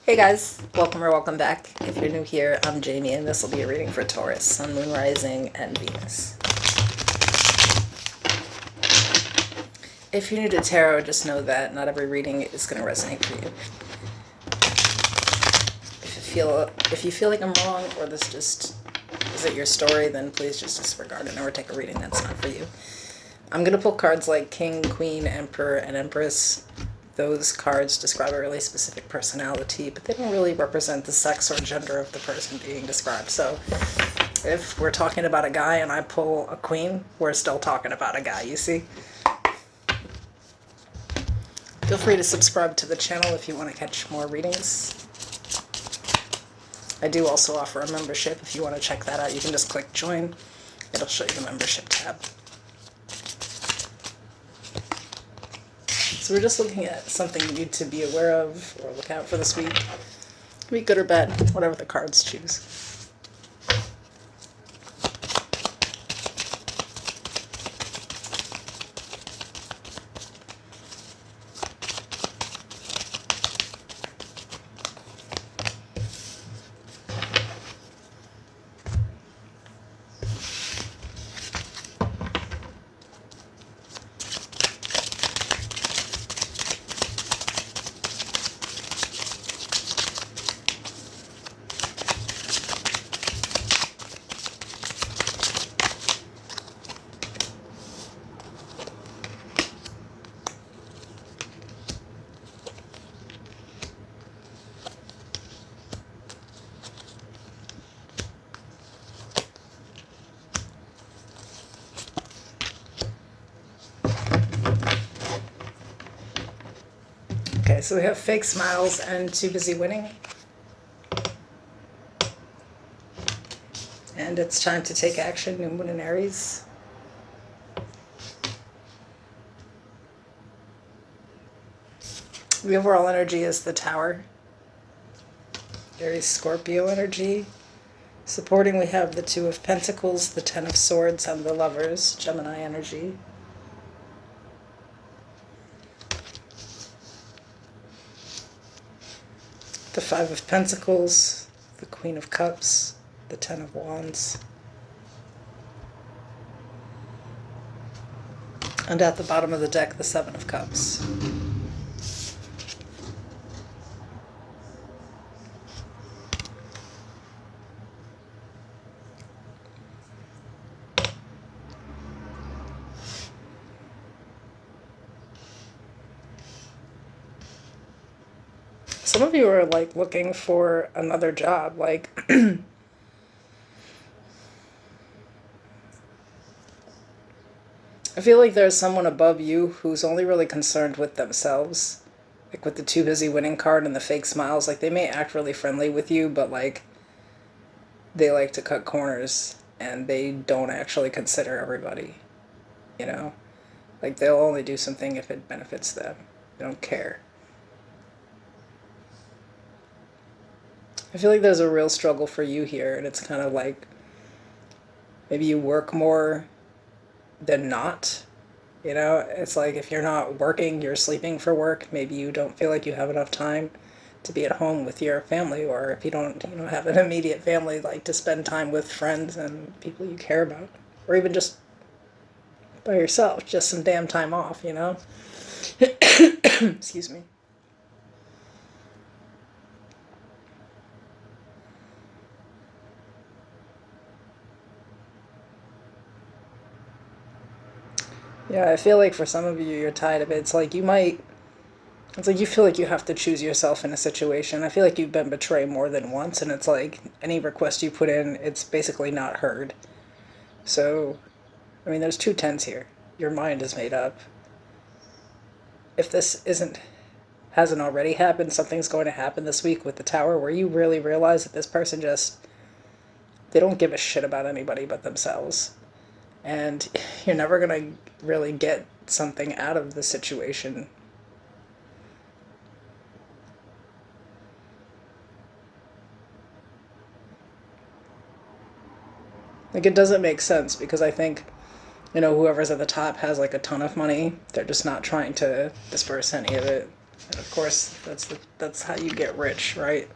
Hey guys, welcome or welcome back. If you're new here, I'm Jamie and this will be a reading for Taurus, Sun, Moon, Rising, and Venus. If you're new to tarot, just know that not every reading is going to resonate for you. If you feel like I'm wrong or this just isn't your story, then please just disregard it or take a reading that's not for you. I'm going to pull cards like King, Queen, Emperor, and Empress. Those cards describe a really specific personality, but they don't really represent the sex or gender of the person being described. So if we're talking about a guy and I pull a queen, we're still talking about a guy, you see? Feel free to subscribe to the channel if you want to catch more readings. I do also offer a membership. If you want to check that out, you can just click join. It'll show you the membership tab. So we're just looking at something you need to be aware of or look out for this week. It can be good or bad, whatever the cards choose. Okay, so we have fake smiles and too busy winning. And it's time to take action, New Moon in Aries. The overall energy is the Tower. Aries Scorpio energy. Supporting we have the Two of Pentacles, the Ten of Swords, and the Lovers, Gemini energy. The Five of Pentacles, the Queen of Cups, the Ten of Wands. And at the bottom of the deck, the Seven of Cups. Some of you are like looking for another job, like I feel like there's someone above you who's only really concerned with themselves. Like with the too busy winning card and the fake smiles, like they may act really friendly with you, but like they like to cut corners and they don't actually consider everybody, you know? Like they'll only do something if it benefits them. They don't care. I feel like there's a real struggle for you here, and it's kind of like maybe you work more than not. You know, it's like if you're not working, you're sleeping for work. Maybe you don't feel like you have enough time to be at home with your family, or if you don't, have an immediate family, like to spend time with friends and people you care about, or even just by yourself, just some damn time off, Excuse me. Yeah, I feel like for some of you, you're tired of it. It's like you feel like you have to choose yourself in a situation. I feel like you've been betrayed more than once, and it's like any request you put in, it's basically not heard. So, I mean, there's two tens here. Your mind is made up. If this hasn't already happened, something's going to happen this week with the Tower where you really realize that this person they don't give a shit about anybody but themselves. And you're never going to really get something out of the situation. Like, it doesn't make sense because I think, whoever's at the top has like a ton of money. They're just not trying to disperse any of it. And of course, that's how you get rich, right?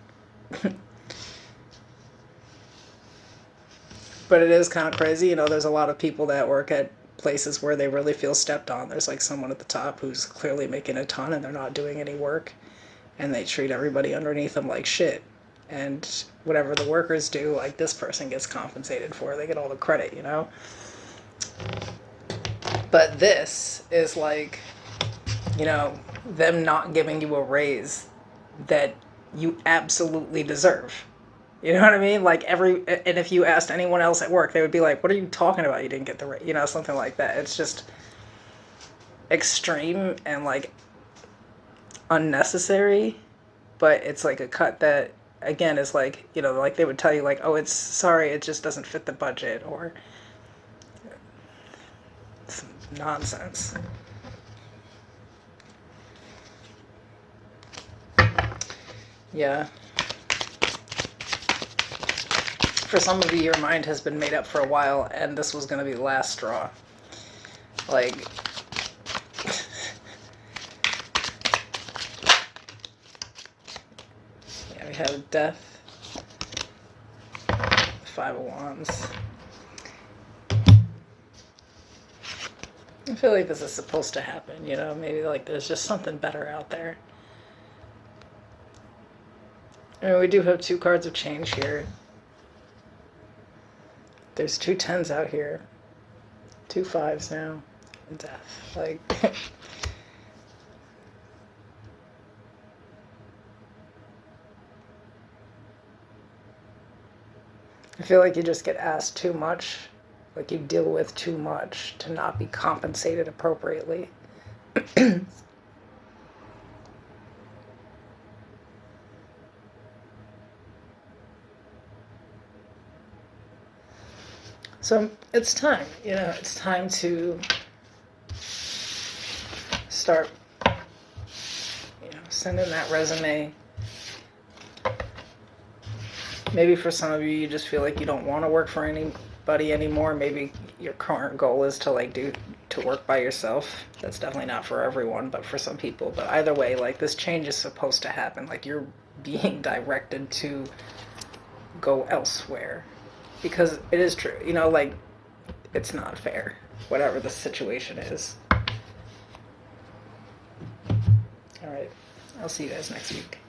But it is kind of crazy. There's a lot of people that work at places where they really feel stepped on. There's like someone at the top who's clearly making a ton and they're not doing any work, and they treat everybody underneath them like shit. And whatever the workers do, like this person gets compensated for. They get all the credit. But this is like, them not giving you a raise that you absolutely deserve. You know what I mean? Like and if you asked anyone else at work, they would be like, "What are you talking about? You didn't get the raise," something like that. It's just extreme and like unnecessary, but it's like a cut that again is like, like they would tell you like, "Oh, it's sorry, it just doesn't fit the budget," or it's nonsense. Yeah. For some of you, your mind has been made up for a while, and this was going to be the last straw. Like, yeah, we have death, 5 of Wands. I feel like this is supposed to happen, maybe like there's just something better out there. And we do have 2 cards of change here. There's 2 10s out here. 2 5s now. And death. Like... I feel like you just get asked too much. Like you deal with too much to not be compensated appropriately. So it's time, it's time to start, sending that resume. Maybe for some of you, you just feel like you don't want to work for anybody anymore. Maybe your current goal is to work by yourself. That's definitely not for everyone, but for some people. But either way, like this change is supposed to happen. Like you're being directed to go elsewhere. Because it is true, like, it's not fair, whatever the situation is. All right, I'll see you guys next week.